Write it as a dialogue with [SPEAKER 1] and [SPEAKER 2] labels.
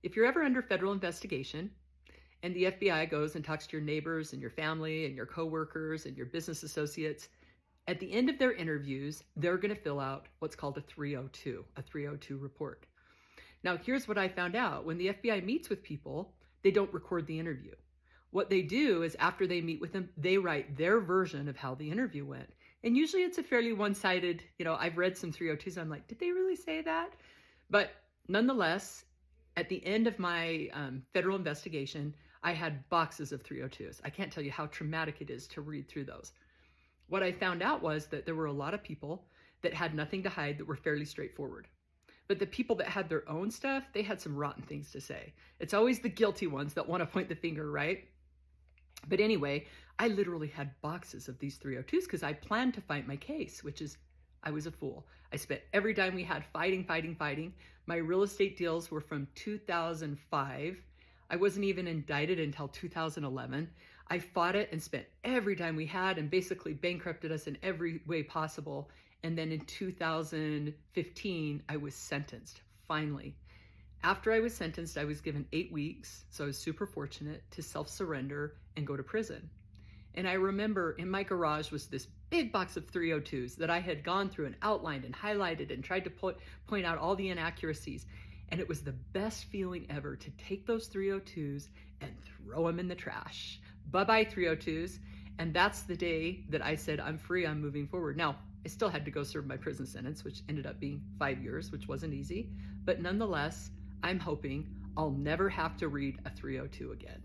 [SPEAKER 1] If you're ever under federal investigation and the FBI goes and talks to your neighbors and your family and your coworkers and your business associates, at the end of their interviews, they're going to fill out what's called a 302 report. Now, here's what I found out. When the FBI meets with people, they don't record the interview. What they do is after they meet with them, they write their version of how the interview went. And usually it's a fairly one-sided, I've read some 302s. I'm like, did they really say that? But nonetheless, at the end of my federal investigation, I had boxes of 302s. I can't tell you how traumatic it is to read through those. What I found out was that there were a lot of people that had nothing to hide that were fairly straightforward. But the people that had their own stuff, they had some rotten things to say. It's always the guilty ones that want to point the finger, right? But anyway, I literally had boxes of these 302s because I planned to fight my case, which is, I was a fool. I spent every dime we had fighting. My real estate deals were from 2005. I wasn't even indicted until 2011. I fought it and spent every dime we had and basically bankrupted us in every way possible. And then in 2015, I was sentenced, finally. After I was sentenced, I was given 8 weeks, so I was super fortunate to self-surrender and go to prison. And I remember in my garage was this big box of 302s that I had gone through and outlined and highlighted and tried to point out all the inaccuracies. And it was the best feeling ever to take those 302s and throw them in the trash. Bye-bye 302s. And that's the day that I said, I'm free, I'm moving forward. Now, I still had to go serve my prison sentence, which ended up being 5 years, which wasn't easy. But nonetheless, I'm hoping I'll never have to read a 302 again.